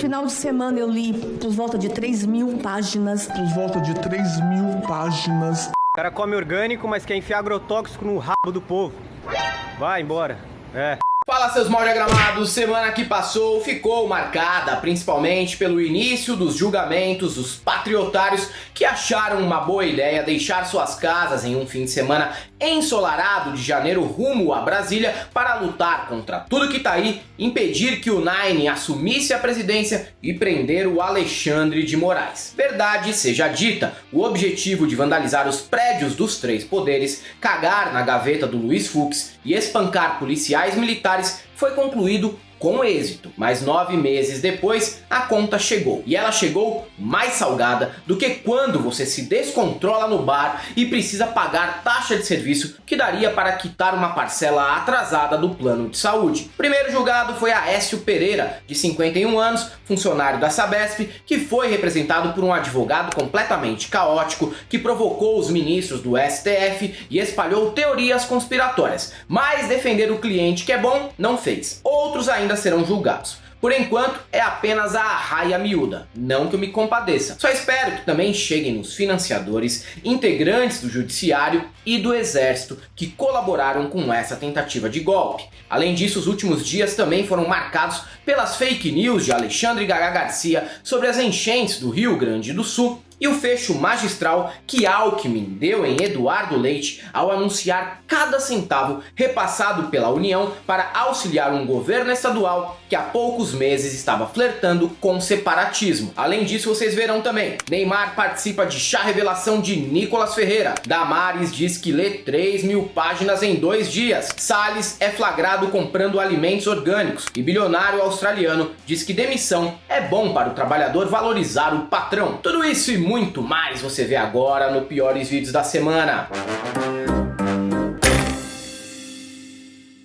Final de semana eu li por volta de 3.000 páginas. O cara come orgânico, mas quer enfiar agrotóxico no rabo do povo. Vai embora. Fala, seus mal diagramados, semana que passou ficou marcada principalmente pelo início dos julgamentos dos patriotários que acharam uma boa ideia deixar suas casas em um fim de semana ensolarado de janeiro rumo a Brasília para lutar contra tudo que tá aí, impedir que o Nine assumisse a presidência e prender o Alexandre de Moraes. Verdade seja dita, o objetivo de vandalizar os prédios dos três poderes, cagar na gaveta do Luiz Fux e espancar policiais militares foi concluído com êxito, mas 9 meses depois a conta chegou, e ela chegou mais salgada do que quando você se descontrola no bar e precisa pagar taxa de serviço que daria para quitar uma parcela atrasada do plano de saúde. O primeiro julgado foi Aécio Pereira, de 51 anos, funcionário da Sabesp, que foi representado por um advogado completamente caótico que provocou os ministros do STF e espalhou teorias conspiratórias, mas defender o cliente que é bom não fez. Outros ainda serão julgados. Por enquanto, é apenas a arraia miúda, não que eu me compadeça. Só espero que também cheguem os financiadores, integrantes do judiciário e do exército que colaboraram com essa tentativa de golpe. Além disso, os últimos dias também foram marcados pelas fake news de Alexandre Gaga Garcia sobre as enchentes do Rio Grande do Sul e o fecho magistral que Alckmin deu em Eduardo Leite ao anunciar cada centavo repassado pela União para auxiliar um governo estadual que há poucos meses estava flertando com separatismo. Além disso, vocês verão também, Neymar participa de chá revelação de Nicolas Ferreira, Damares diz que lê 3.000 páginas em 2 dias, Salles é flagrado comprando alimentos orgânicos e bilionário australiano diz que demissão é bom para o trabalhador valorizar o patrão. Tudo isso e muito mais você vê agora no Piores Vídeos da Semana.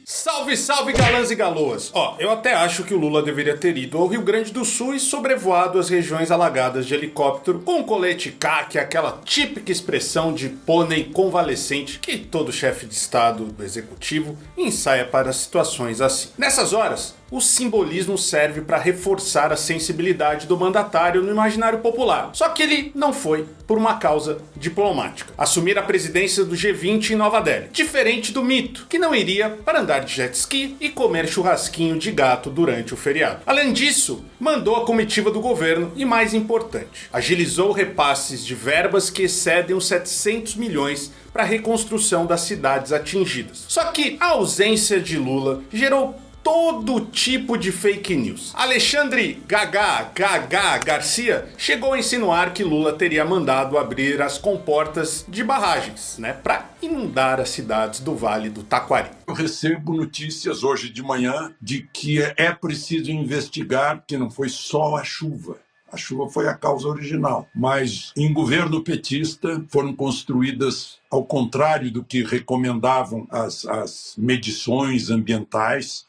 Salve, salve galãs e galoas! Eu até acho que o Lula deveria ter ido ao Rio Grande do Sul e sobrevoado as regiões alagadas de helicóptero com colete CAC, aquela típica expressão de pônei convalescente que todo chefe de estado do executivo ensaia para situações assim. Nessas horas, o simbolismo serve para reforçar a sensibilidade do mandatário no imaginário popular. Só que ele não foi por uma causa diplomática. Assumir a presidência do G20 em Nova Delhi. Diferente do mito, que não iria para andar de jet ski e comer churrasquinho de gato durante o feriado. Além disso, mandou a comitiva do governo e, mais importante, agilizou repasses de verbas que excedem os 700 milhões para a reconstrução das cidades atingidas. Só que a ausência de Lula gerou todo tipo de fake news. Alexandre Gaga Garcia chegou a insinuar que Lula teria mandado abrir as comportas de barragens, para inundar as cidades do Vale do Taquari. Eu recebo notícias hoje de manhã de que é preciso investigar que não foi só a chuva. A chuva foi a causa original, mas em governo petista foram construídas, ao contrário do que recomendavam as medições ambientais,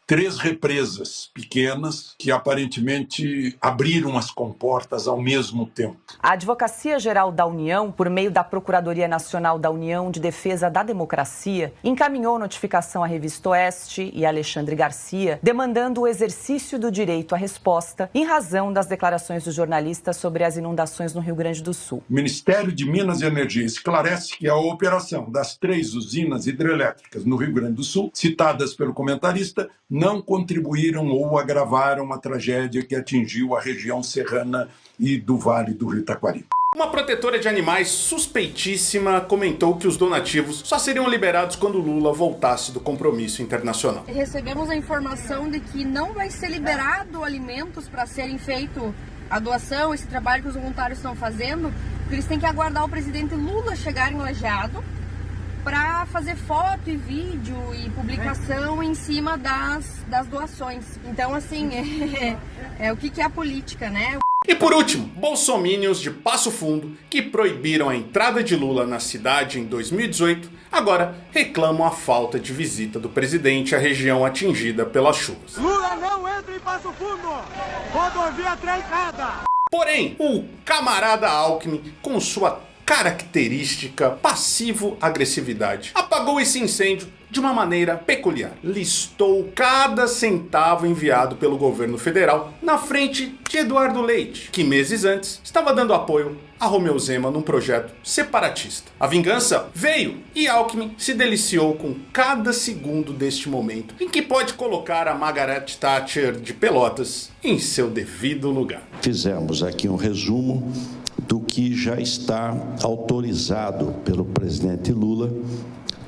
3 represas pequenas que aparentemente abriram as comportas ao mesmo tempo. A Advocacia Geral da União, por meio da Procuradoria Nacional da União de Defesa da Democracia, encaminhou notificação à Revista Oeste e a Alexandre Garcia, demandando o exercício do direito à resposta em razão das declarações dos jornalistas sobre as inundações no Rio Grande do Sul. O Ministério de Minas e Energia esclarece que a operação das 3 usinas hidrelétricas no Rio Grande do Sul, citadas pelo comentarista, não contribuíram ou agravaram a tragédia que atingiu a região serrana e do Vale do Rio Taquari. Uma protetora de animais suspeitíssima comentou que os donativos só seriam liberados quando Lula voltasse do compromisso internacional. Recebemos a informação de que não vai ser liberado alimentos para serem feito a doação, esse trabalho que os voluntários estão fazendo, porque eles têm que aguardar o presidente Lula chegar em Lajeado para fazer foto e vídeo e publicação em cima das doações. Então, assim, o que é a política, né? E por último, bolsominions de Passo Fundo, que proibiram a entrada de Lula na cidade em 2018, agora reclamam a falta de visita do presidente à região atingida pelas chuvas. Lula não entra em Passo Fundo! Rodovia trancada! Porém, o camarada Alckmin, com sua característica passivo-agressividade. Apagou esse incêndio de uma maneira peculiar. Listou cada centavo enviado pelo governo federal na frente de Eduardo Leite, que meses antes estava dando apoio a Romeu Zema num projeto separatista. A vingança veio e Alckmin se deliciou com cada segundo deste momento em que pode colocar a Margaret Thatcher de Pelotas em seu devido lugar. Fizemos aqui um resumo do que já está autorizado pelo presidente Lula.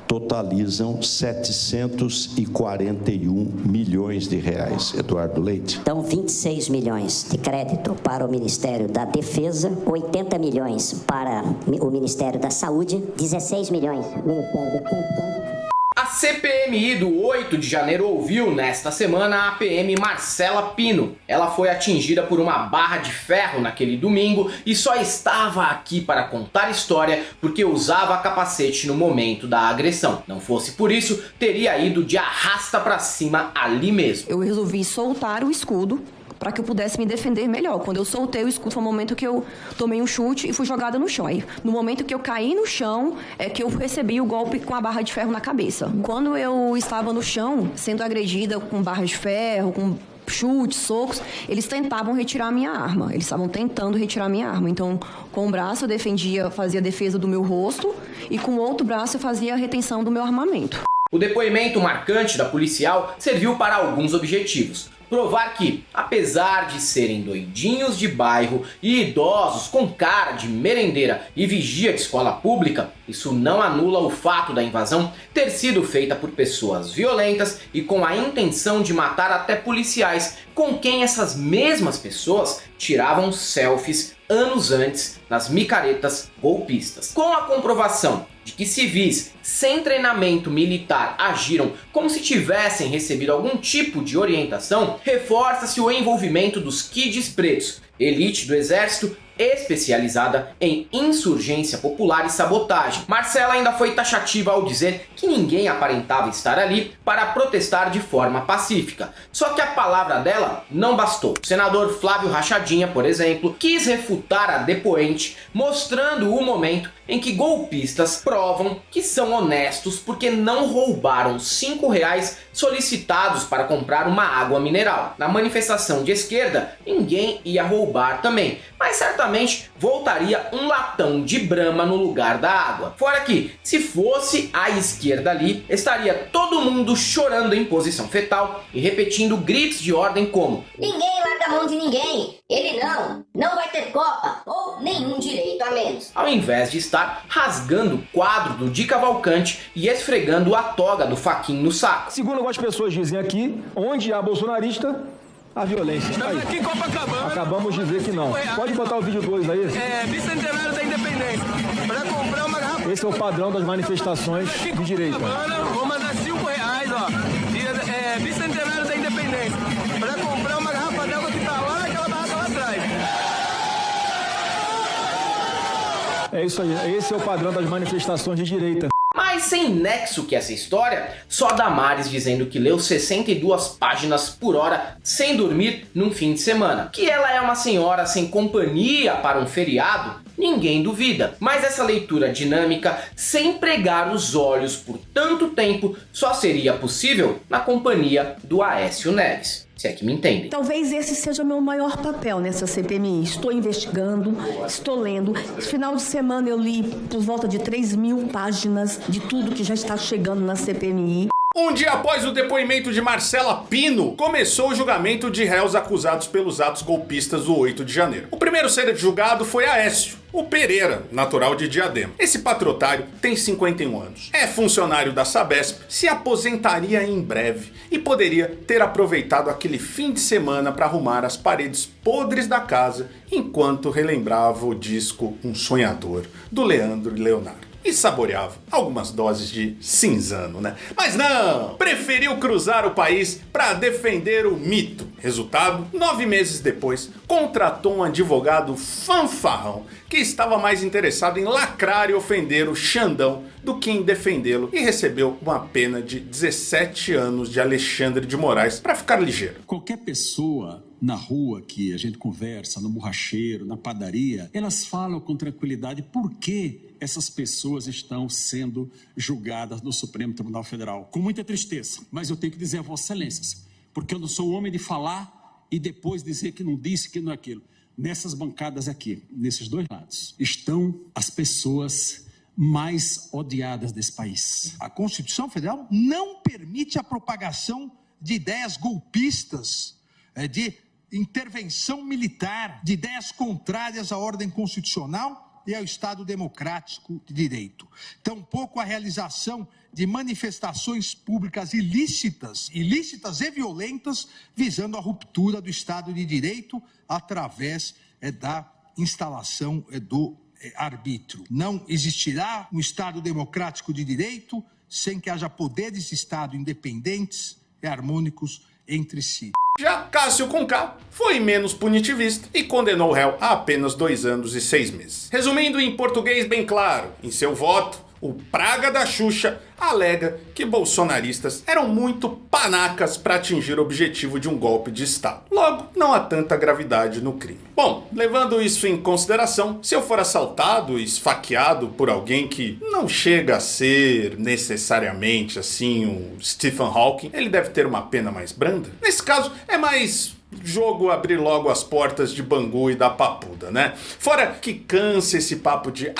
Totalizam 741 milhões de reais, Eduardo Leite. Então, 26 milhões de crédito para o Ministério da Defesa, 80 milhões para o Ministério da Saúde, 16 milhões para o Ministério da Cultura. A CPMI do 8 de janeiro ouviu nesta semana a PM Marcela Pino. Ela foi atingida por uma barra de ferro naquele domingo e só estava aqui para contar história porque usava capacete no momento da agressão. Não fosse por isso, teria ido de arrasta pra cima ali mesmo. Eu resolvi soltar o escudo para que eu pudesse me defender melhor. Quando eu soltei o escudo, foi o momento que eu tomei um chute e fui jogada no chão. Aí, no momento que eu caí no chão, é que eu recebi o golpe com a barra de ferro na cabeça. Quando eu estava no chão, sendo agredida com barra de ferro, com chutes, socos, eles tentavam retirar a minha arma. Eles estavam tentando retirar a minha arma. Então, com um braço eu fazia a defesa do meu rosto e com o outro braço eu fazia a retenção do meu armamento. O depoimento marcante da policial serviu para alguns objetivos. Provar que, apesar de serem doidinhos de bairro e idosos com cara de merendeira e vigia de escola pública, isso não anula o fato da invasão ter sido feita por pessoas violentas e com a intenção de matar até policiais, com quem essas mesmas pessoas tiravam selfies anos antes nas micaretas golpistas. Com a comprovação de que civis sem treinamento militar agiram como se tivessem recebido algum tipo de orientação, reforça-se o envolvimento dos kids pretos, elite do exército especializada em insurgência popular e sabotagem. Marcela ainda foi taxativa ao dizer que ninguém aparentava estar ali para protestar de forma pacífica. Só que a palavra dela não bastou. O senador Flávio Rachadinha, por exemplo, quis refutar a depoente, mostrando o momento em que golpistas provam que são honestos porque não roubaram R$5 solicitados para comprar uma água mineral. Na manifestação de esquerda, ninguém ia roubar também, mas certamente voltaria um latão de Brahma no lugar da água. Fora que, se fosse a esquerda ali, estaria todo mundo chorando em posição fetal e repetindo gritos de ordem como: ninguém larga a mão de ninguém, ele não vai ter Copa ou nenhum direito a menos. Ao invés de estar rasgando o quadro do Di Cavalcante e esfregando a toga do Fachin no saco. Segundo algumas pessoas dizem aqui, onde há bolsonarista, há violência. Estamos aqui em Copacabana. Acabamos de dizer que não. Pode botar o vídeo 2 aí. Bicentenário da Independência. Para comprar uma garrafa. Esse é o padrão das manifestações de direita. Vou mandar R$5, ó. Bicentenário da Independência. Para comprar uma garrafa d'água que tá lá naquela barraca lá atrás. É isso aí. Esse é o padrão das manifestações de direita. Mas sem nexo que essa história, só Damares dizendo que leu 62 páginas por hora sem dormir num fim de semana. Que ela é uma senhora sem companhia para um feriado, ninguém duvida. Mas essa leitura dinâmica, sem pregar os olhos por tanto tempo, só seria possível na companhia do Aécio Neves. Se é que me entendem. Talvez esse seja meu maior papel nessa CPMI. Estou investigando, estou lendo. Esse final de semana eu li por volta de 3.000 páginas de tudo que já está chegando na CPMI. Um dia após o depoimento de Marcela Pino, começou o julgamento de réus acusados pelos atos golpistas do 8 de janeiro. O primeiro a ser julgado foi Aécio, o Pereira, natural de Diadema. Esse patriotário tem 51 anos. É funcionário da Sabesp, se aposentaria em breve e poderia ter aproveitado aquele fim de semana para arrumar as paredes podres da casa enquanto relembrava o disco Um Sonhador, do Leandro e Leonardo. E saboreava algumas doses de cinzano, né? Mas não! Preferiu cruzar o país para defender o mito. Resultado, 9 meses depois, contratou um advogado fanfarrão que estava mais interessado em lacrar e ofender o Xandão do que em defendê-lo e recebeu uma pena de 17 anos de Alexandre de Moraes para ficar ligeiro. Qualquer pessoa na rua, que a gente conversa, no borracheiro, na padaria, elas falam com tranquilidade por que essas pessoas estão sendo julgadas no Supremo Tribunal Federal. Com muita tristeza, mas eu tenho que dizer a Vossa Excelências, porque eu não sou homem de falar e depois dizer que não disse, que não é aquilo. Nessas bancadas aqui, nesses dois lados, estão as pessoas mais odiadas desse país. A Constituição Federal não permite a propagação de ideias golpistas, de intervenção militar, de ideias contrárias à ordem constitucional e ao Estado democrático de direito. Tampouco a realização de manifestações públicas ilícitas e violentas, visando a ruptura do Estado de direito através da instalação do arbítrio. Não existirá um Estado democrático de direito sem que haja poderes de Estado independentes e harmônicos entre si. Já Cássio Conká foi menos punitivista e condenou o réu a apenas 2 anos e 6 meses. Resumindo em português bem claro, em seu voto, o Praga da Xuxa alega que bolsonaristas eram muito panacas para atingir o objetivo de um golpe de Estado. Logo, não há tanta gravidade no crime. Bom, levando isso em consideração, se eu for assaltado e esfaqueado por alguém que não chega a ser necessariamente assim um Stephen Hawking, ele deve ter uma pena mais branda? Nesse caso, é mais jogo abrir logo as portas de Bangu e da Papuda, né? Fora que cansa esse papo de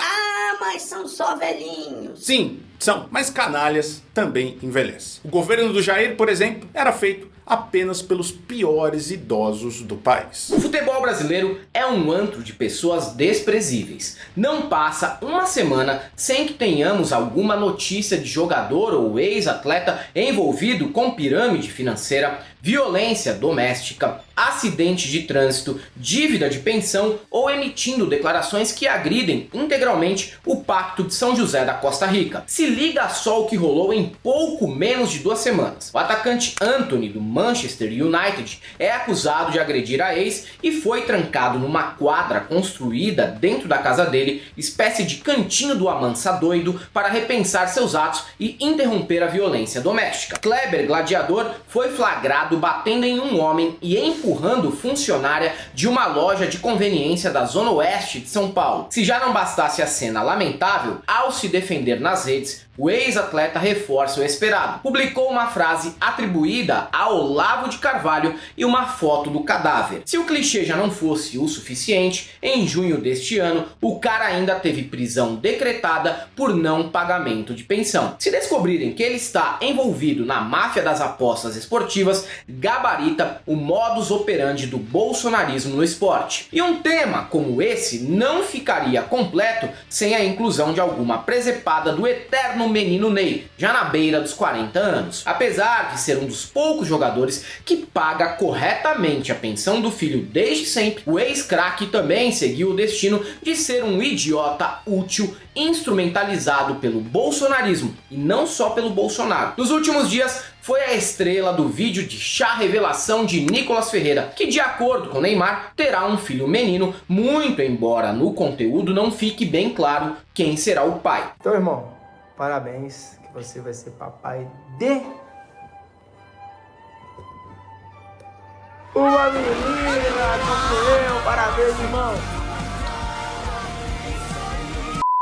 mas são só velhinhos. Sim, são, mas canalhas também envelhecem. O governo do Jair, por exemplo, era feito apenas pelos piores idosos do país. O futebol brasileiro é um antro de pessoas desprezíveis. Não passa uma semana sem que tenhamos alguma notícia de jogador ou ex-atleta envolvido com pirâmide financeira, violência doméstica, acidente de trânsito, dívida de pensão ou emitindo declarações que agridem integralmente o Pacto de São José da Costa Rica. Se liga só o que rolou em pouco menos de 2 semanas. O atacante Antony do Manchester United é acusado de agredir a ex e foi trancado numa quadra construída dentro da casa dele, espécie de cantinho do Amansa doido, para repensar seus atos e interromper a violência doméstica. Kleber Gladiador foi flagrado batendo em um homem e empurrando funcionária de uma loja de conveniência da Zona Oeste de São Paulo. Se já não bastasse a cena lamentável, ao se defender nas redes, o ex-atleta reforça o esperado. Publicou uma frase atribuída a Olavo de Carvalho e uma foto do cadáver. Se o clichê já não fosse o suficiente, em junho deste ano, o cara ainda teve prisão decretada por não pagamento de pensão. Se descobrirem que ele está envolvido na máfia das apostas esportivas, gabarita o modus operandi do bolsonarismo no esporte. E um tema como esse não ficaria completo sem a inclusão de alguma presepada do eterno menino Ney, já na beira dos 40 anos. Apesar de ser um dos poucos jogadores que paga corretamente a pensão do filho desde sempre, o ex-craque também seguiu o destino de ser um idiota útil instrumentalizado pelo bolsonarismo e não só pelo Bolsonaro. Nos últimos dias, foi a estrela do vídeo de chá revelação de Nicolas Ferreira, que de acordo com Neymar, terá um filho menino, muito embora no conteúdo não fique bem claro quem será o pai. Então, irmão, parabéns, que você vai ser papai de uma menina, como eu, parabéns, irmão.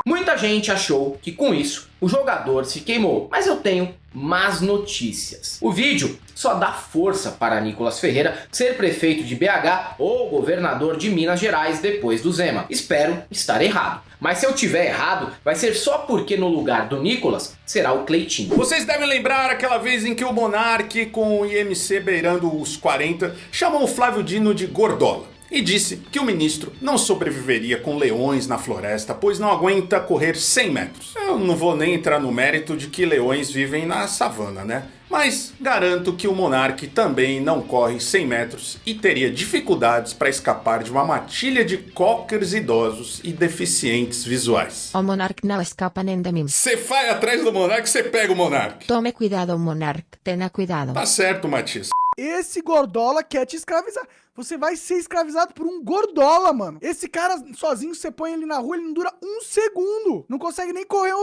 Muita gente achou que com isso o jogador se queimou, mas eu tenho más notícias. O vídeo só dá força para Nicolas Ferreira ser prefeito de BH ou governador de Minas Gerais depois do Zema. Espero estar errado. Mas se eu tiver errado, vai ser só porque no lugar do Nicolas será o Cleitinho. Vocês devem lembrar aquela vez em que o Monark, com o IMC beirando os 40, chamou o Flávio Dino de gordola e disse que o ministro não sobreviveria com leões na floresta, pois não aguenta correr 100 metros. Eu não vou nem entrar no mérito de que leões vivem na savana, né? Mas garanto que o Monark também não corre 100 metros e teria dificuldades para escapar de uma matilha de cockers idosos e deficientes visuais. O Monark não escapa nem de mim. Você vai atrás do Monark, você pega o Monark. Tome cuidado, Monark. Tenha cuidado. Tá certo, Matias. Esse gordola quer te escravizar. Você vai ser escravizado por um gordola, mano. Esse cara sozinho, você põe ele na rua, ele não dura um segundo. Não consegue nem correr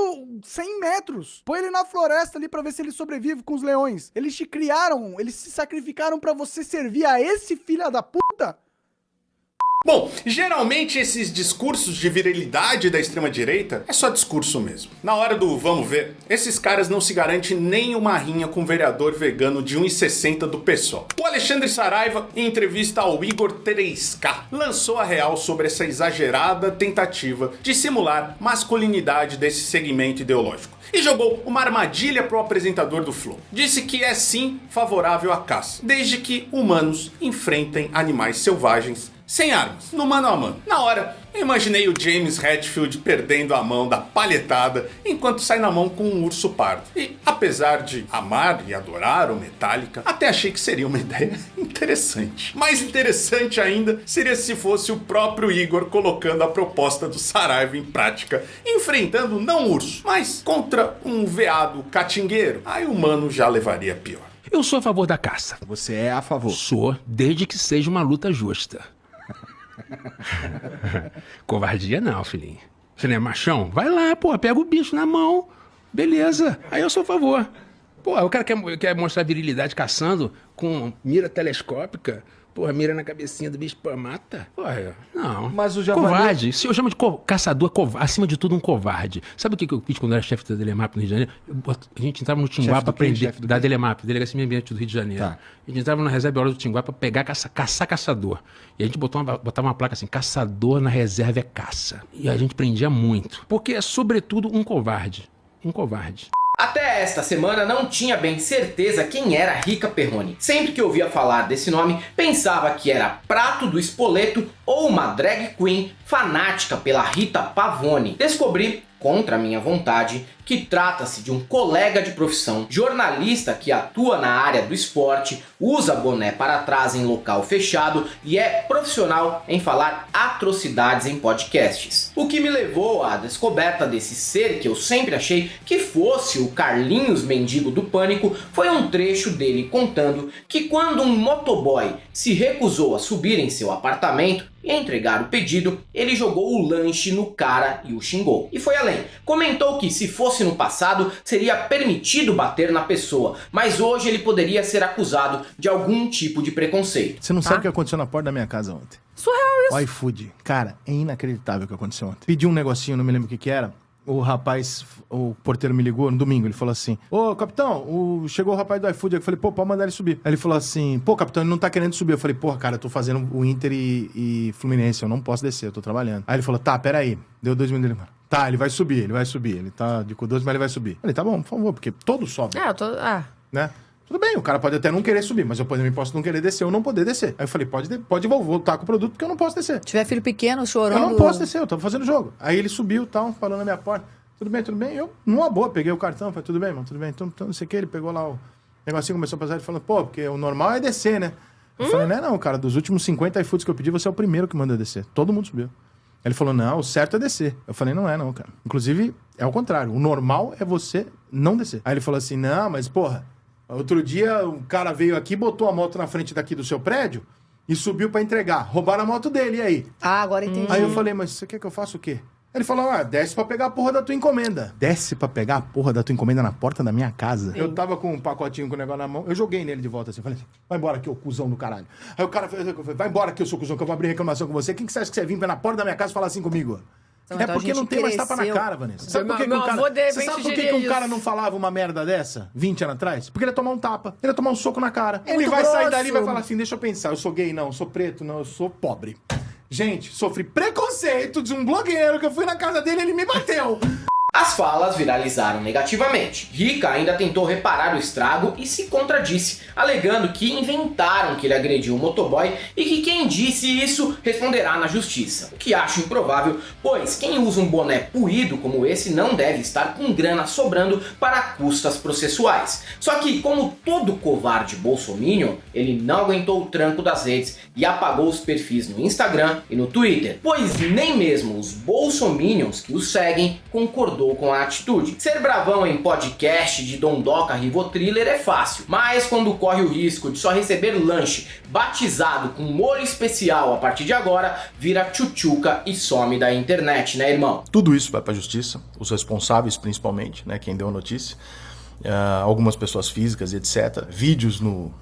100 metros. Põe ele na floresta ali pra ver se ele sobrevive com os leões. Eles te criaram, eles se sacrificaram pra você servir a esse filho da puta. Bom, geralmente esses discursos de virilidade da extrema-direita é só discurso mesmo. Na hora do vamos ver, esses caras não se garantem nem uma rinha com o vereador vegano de 1,60 do PSOL. O Alexandre Saraiva, em entrevista ao Igor 3K, lançou a real sobre essa exagerada tentativa de simular masculinidade desse segmento ideológico. E jogou uma armadilha pro apresentador do Flow. Disse que é sim favorável à caça, desde que humanos enfrentem animais selvagens sem armas, no mano a mano. Na hora, eu imaginei o James Hetfield perdendo a mão da palhetada enquanto sai na mão com um urso pardo. E, apesar de amar e adorar o Metallica, até achei que seria uma ideia interessante. Mais interessante ainda seria se fosse o próprio Igor colocando a proposta do Saraiva em prática, enfrentando não um urso, mas contra um veado catingueiro. Aí o mano já levaria pior. Eu sou a favor da caça. Você é a favor? Sou, desde que seja uma luta justa. Covardia não, filhinho. Você não é machão? Vai lá, pô, pega o bicho na mão. Beleza, aí eu sou a favor. Pô, o cara quer mostrar virilidade caçando com mira telescópica. Porra, mira na cabecinha do bicho, pô, mata? Porra, não. Mas o javali... Covarde. Se eu chamo de caçador, acima de tudo um covarde. Sabe o que eu fiz quando eu era chefe da Delemap no Rio de Janeiro? A gente entrava no Tinguá pra prender... Da Delemap, Delegacia Meio Ambiente do Rio de Janeiro. Tá. A gente entrava na reserva hora do Tinguá pra pegar, caçar caçador. E a gente botava uma placa assim, caçador na reserva é caça. E a gente prendia muito. Porque é, sobretudo, um covarde. Um covarde. Até esta semana não tinha bem certeza quem era Rica Perrone. Sempre que ouvia falar desse nome, pensava que era Prato do Espoleto ou uma drag queen fanática pela Rita Pavone. Descobri, contra a minha vontade, que trata-se de um colega de profissão, jornalista que atua na área do esporte, usa boné para trás em local fechado e é profissional em falar atrocidades em podcasts. O que me levou à descoberta desse ser que eu sempre achei que fosse o Carlinhos Mendigo do Pânico foi um trecho dele contando que quando um motoboy se recusou a subir em seu apartamento e entregar o pedido, ele jogou o lanche no cara e o xingou. E foi além. Comentou que se fosse no passado, seria permitido bater na pessoa, mas hoje ele poderia ser acusado de algum tipo de preconceito. Você não sabe o que aconteceu na porta da minha casa ontem. Surreal isso. O iFood. Cara, é inacreditável o que aconteceu ontem. Pedi um negocinho, não me lembro o que era. O rapaz, o porteiro me ligou no domingo, ele falou assim: ô, capitão, chegou o rapaz do iFood. Eu falei, pô, pode mandar ele subir. Aí ele falou assim, pô, capitão, ele não tá querendo subir. Eu falei, porra, cara, eu tô fazendo o Inter e Fluminense, eu não posso descer, eu tô trabalhando. Aí ele falou, tá, peraí. Deu 2 minutos, ele falou, tá, ele vai subir. Ele tá de cu doce, mas ele vai subir. Eu falei, tá bom, por favor, porque todos sobem. Né? Tudo bem, o cara pode até não querer subir, mas eu também posso não querer descer ou não poder descer. Aí eu falei, pode voltar com o produto, porque eu não posso descer. Se tiver filho pequeno, chorando... Eu não posso descer, eu tô fazendo jogo. Aí ele subiu e tal, falou na minha porta, tudo bem? Eu, numa boa, peguei o cartão, falei, tudo bem, mano, tudo bem. Então não sei o que, ele pegou lá o negocinho, começou a passar, ele falou, pô, porque o normal é descer, né? Eu falei, não, cara, dos últimos 50 iFoods que eu pedi, você é o primeiro que manda descer. Todo mundo subiu. Ele falou, não, o certo é descer. Eu falei, não é não, cara. Inclusive, é o contrário, o normal é você não descer. Aí ele falou assim, não, mas porra, outro dia um cara veio aqui, botou a moto na frente daqui do seu prédio e subiu pra entregar. Roubaram a moto dele, e aí? Ah, agora entendi. Aí eu falei, mas você quer que eu faça o quê? Ele falou, desce pra pegar a porra da tua encomenda. Desce pra pegar a porra da tua encomenda na porta da minha casa. Sim. Eu tava com um pacotinho com o negócio na mão, eu joguei nele de volta assim, falei assim, vai embora aqui, ô cuzão do caralho. Aí o cara falou, vai embora aqui, eu sou cuzão, que eu vou abrir reclamação com você. Quem que você acha que você vem na porta da minha casa e falar assim comigo? É porque não tem mais tapa na cara, Vanessa. Sabe por que um cara não falava uma merda dessa 20 anos atrás? Porque ele ia tomar um tapa, ele ia tomar um soco na cara. Ele vai sair dali e vai falar assim, deixa eu pensar, eu sou gay não, eu sou preto não, eu sou pobre. Gente, sofri preconceito de um blogueiro que eu fui na casa dele e ele me bateu. As falas viralizaram negativamente. Rica ainda tentou reparar o estrago e se contradisse, alegando que inventaram que ele agrediu o motoboy e que quem disse isso responderá na justiça. O que acho improvável, pois quem usa um boné puído como esse não deve estar com grana sobrando para custas processuais. Só que, como todo covarde bolsominion, ele não aguentou o tranco das redes e apagou os perfis no Instagram e no Twitter, pois nem mesmo os bolsominions que o seguem concordou acostumou com a atitude. Ser bravão em podcast de Dondoca Rivotriller é fácil, mas quando corre o risco de só receber lanche batizado com molho especial a partir de agora, vira tchutchuca e some da internet, né, irmão? Tudo isso vai pra justiça, os responsáveis principalmente, né, quem deu a notícia, algumas pessoas físicas, etc. Vídeos no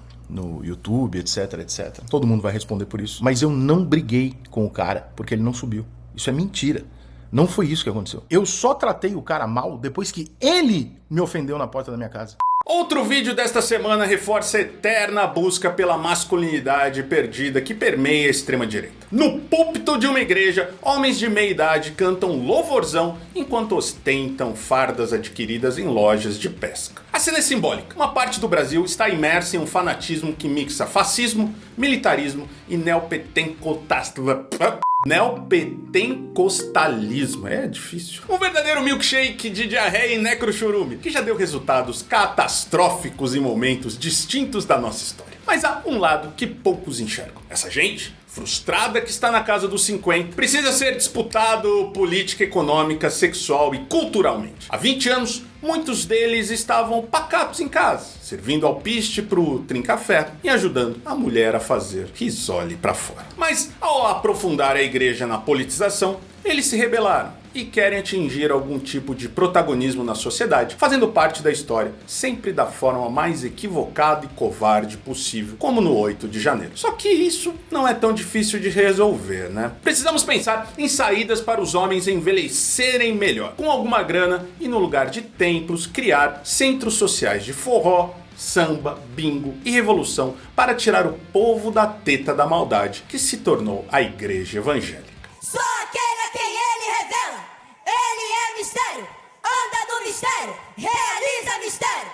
YouTube, etc, etc. Todo mundo vai responder por isso. Mas eu não briguei com o cara porque ele não subiu. Isso é mentira. Não foi isso que aconteceu. Eu só tratei o cara mal depois que ele me ofendeu na porta da minha casa. Outro vídeo desta semana reforça a eterna busca pela masculinidade perdida que permeia a extrema-direita. No púlpito de uma igreja, homens de meia idade cantam louvorzão enquanto ostentam fardas adquiridas em lojas de pesca. A cena é simbólica. Uma parte do Brasil está imersa em um fanatismo que mixa fascismo, militarismo e neopetencostalismo. É difícil. Um verdadeiro milkshake de diarreia e necrochurume, que já deu resultados catastróficos em momentos distintos da nossa história. Mas há um lado que poucos enxergam. Essa gente, frustrada que está na casa dos 50, precisa ser disputado política, econômica, sexual e culturalmente. Há 20 anos, muitos deles estavam pacatos em casa, servindo alpiste pro trincafé e ajudando a mulher a fazer risole pra fora. Mas ao aprofundar a igreja na politização, eles se rebelaram e querem atingir algum tipo de protagonismo na sociedade, fazendo parte da história, sempre da forma mais equivocada e covarde possível, como no 8 de janeiro. Só que isso não é tão difícil de resolver, né? Precisamos pensar em saídas para os homens envelhecerem melhor, com alguma grana, e no lugar de templos, criar centros sociais de forró, samba, bingo e revolução para tirar o povo da teta da maldade que se tornou a igreja evangélica. Só aquele a quem ele revela, ele é mistério, anda no mistério, realiza mistério.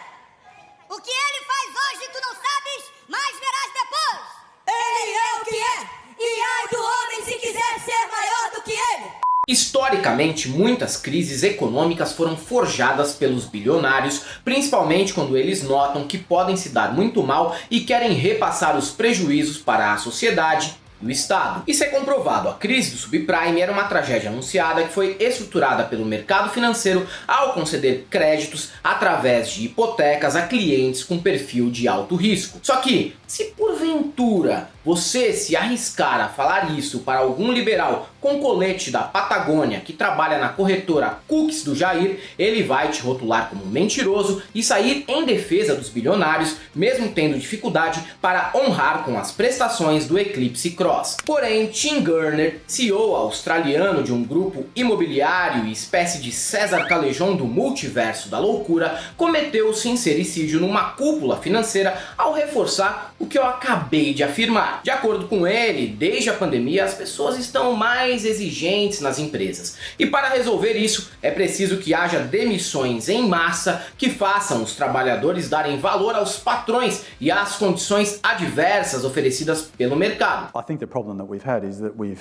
O que ele faz hoje tu não sabes, mas verás depois. Ele é o que é, e ai do homem se quiser ser maior do que ele. Historicamente, muitas crises econômicas foram forjadas pelos bilionários, principalmente quando eles notam que podem se dar muito mal e querem repassar os prejuízos para a sociedade do Estado. Isso é comprovado. A crise do subprime era uma tragédia anunciada que foi estruturada pelo mercado financeiro ao conceder créditos através de hipotecas a clientes com perfil de alto risco. Só que, se porventura você se arriscar a falar isso para algum liberal com colete da Patagônia que trabalha na corretora Cookies do Jair, ele vai te rotular como mentiroso e sair em defesa dos bilionários, mesmo tendo dificuldade para honrar com as prestações do Eclipse Cross. Porém, Tim Gurner, CEO australiano de um grupo imobiliário e espécie de César Callejon do multiverso da loucura, cometeu sincericídio numa cúpula financeira ao reforçar o que eu acabei de afirmar. De acordo com ele, desde a pandemia as pessoas estão mais exigentes nas empresas. E para resolver isso, é preciso que haja demissões em massa que façam os trabalhadores darem valor aos patrões e às condições adversas oferecidas pelo mercado. I think the problem that we've had is that we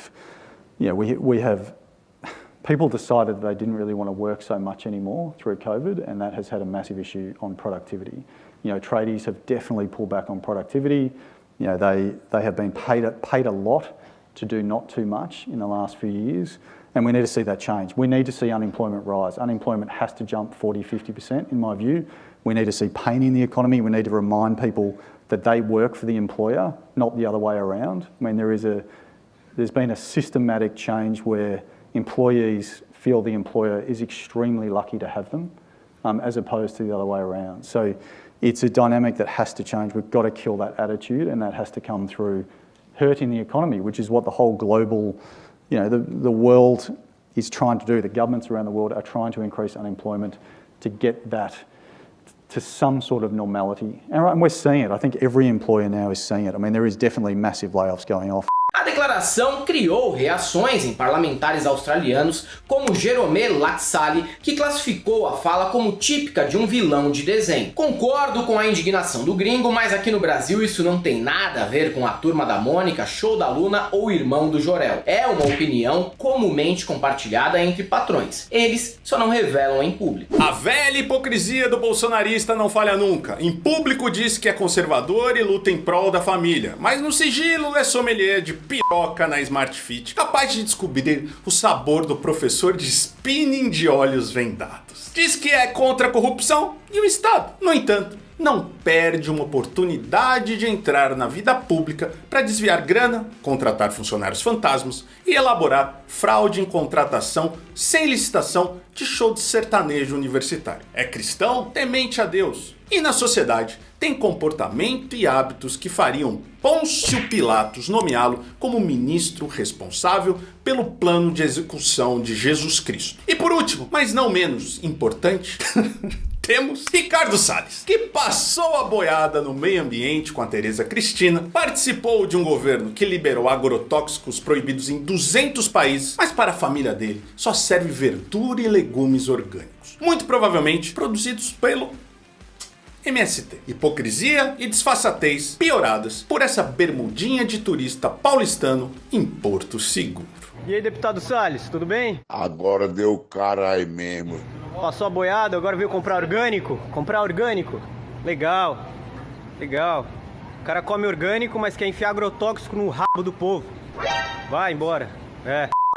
have people decided they didn't really want to work so much anymore through COVID, and that has had a massive issue on productivity. You know, tradies have definitely pulled back on productivity. You know, they have been paid a lot to do not too much in the last few years, and we need to see that change. We need to see unemployment rise. Unemployment has to jump 40-50% in my view. We need to see pain in the economy. We need to remind people that they work for the employer, not the other way around. I mean, there's been a systematic change where employees feel the employer is extremely lucky to have them, as opposed to the other way around. So it's a dynamic that has to change. We've got to kill that attitude, and that has to come through hurting the economy, which is what the whole global, you know, the world is trying to do. The governments around the world are trying to increase unemployment to get that to some sort of normality. And we're seeing it. I think every employer now is seeing it. I mean, there is definitely massive layoffs going off. A declaração criou reações em parlamentares australianos como Jerome Laxali, que classificou a fala como típica de um vilão de desenho. Concordo com a indignação do gringo, mas aqui no Brasil isso não tem nada a ver com a Turma da Mônica, Show da Luna ou Irmão do Jorel. É uma opinião comumente compartilhada entre patrões. Eles só não revelam em público. A velha hipocrisia do bolsonarista não falha nunca. Em público diz que é conservador e luta em prol da família, mas no sigilo é sommelier de piroca na Smart Fit, capaz de descobrir o sabor do professor de spinning de olhos vendados. Diz que é contra a corrupção e o Estado, no entanto, não perde uma oportunidade de entrar na vida pública para desviar grana, contratar funcionários fantasmas e elaborar fraude em contratação sem licitação de show de sertanejo universitário. É cristão, temente a Deus, e na sociedade tem comportamento e hábitos que fariam Pôncio Pilatos nomeá-lo como ministro responsável pelo plano de execução de Jesus Cristo. E por último, mas não menos importante, temos Ricardo Salles, que passou a boiada no meio ambiente com a Tereza Cristina, participou de um governo que liberou agrotóxicos proibidos em 200 países, mas para a família dele só serve verdura e legumes orgânicos, muito provavelmente produzidos pelo MST. Hipocrisia e disfarçatez pioradas por essa bermudinha de turista paulistano em Porto Seguro. E aí, deputado Salles, tudo bem? Agora deu caralho mesmo. Passou a boiada, agora veio comprar orgânico? Comprar orgânico? Legal, legal. O cara come orgânico, mas quer enfiar agrotóxico no rabo do povo. Vai embora,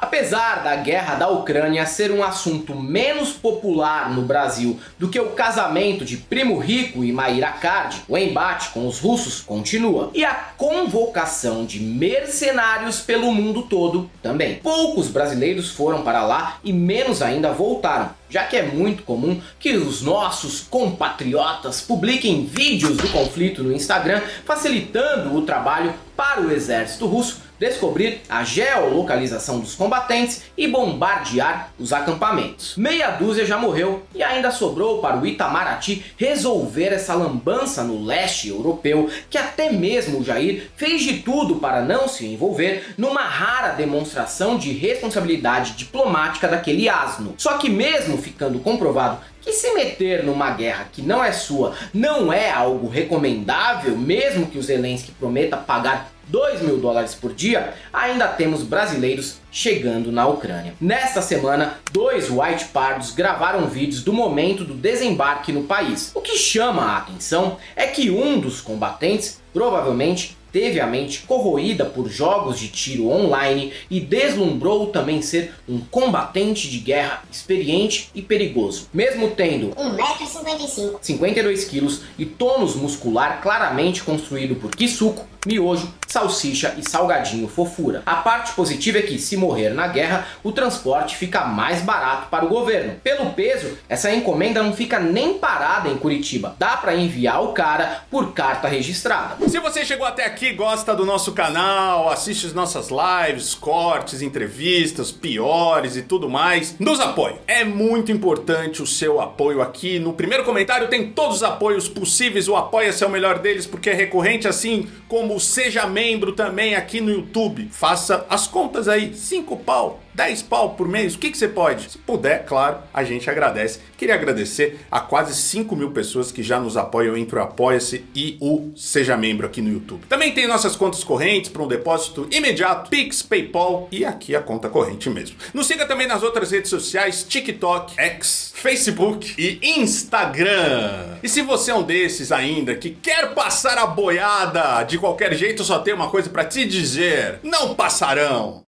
Apesar da guerra da Ucrânia ser um assunto menos popular no Brasil do que o casamento de Primo Rico e Mayra Card, o embate com os russos continua. E a convocação de mercenários pelo mundo todo também. Poucos brasileiros foram para lá e menos ainda voltaram, já que é muito comum que os nossos compatriotas publiquem vídeos do conflito no Instagram, facilitando o trabalho para o exército russo descobrir a geolocalização dos combatentes e bombardear os acampamentos. Meia dúzia já morreu e ainda sobrou para o Itamaraty resolver essa lambança no leste europeu, que até mesmo o Jair fez de tudo para não se envolver numa rara demonstração de responsabilidade diplomática daquele asno. Só que mesmo ficando comprovado que se meter numa guerra que não é sua não é algo recomendável, mesmo que o Zelensky prometa pagar $2.000 por dia, ainda temos brasileiros chegando na Ucrânia. Nesta semana, 2 white pardos gravaram vídeos do momento do desembarque no país. O que chama a atenção é que um dos combatentes provavelmente teve a mente corroída por jogos de tiro online e deslumbrou também ser um combatente de guerra experiente e perigoso. Mesmo tendo 1,55 m, 52 quilos e tônus muscular claramente construído por quissuco, miojo, salsicha e salgadinho fofura. A parte positiva é que, se morrer na guerra, o transporte fica mais barato para o governo. Pelo peso, essa encomenda não fica nem parada em Curitiba. Dá para enviar o cara por carta registrada. Se você chegou até aqui, gosta do nosso canal, assiste as nossas lives, cortes, entrevistas, piores e tudo mais, nos apoie. É muito importante o seu apoio aqui. No primeiro comentário tem todos os apoios possíveis. O Apoia-se é o melhor deles porque é recorrente, assim como o Seja Membro também aqui no YouTube. Faça as contas aí, 5 pau, 10 pau por mês, o que você pode? Se puder, claro, a gente agradece. Queria agradecer a quase 5.000 pessoas que já nos apoiam entre o Apoia-se e o Seja Membro aqui no YouTube. Também tem nossas contas correntes para um depósito imediato, Pix, PayPal e aqui a conta corrente mesmo. Nos siga também nas outras redes sociais, TikTok, X, Facebook e Instagram. E se você é um desses ainda que quer passar a boiada de qualquer jeito, só tem uma coisa para te dizer: não passarão!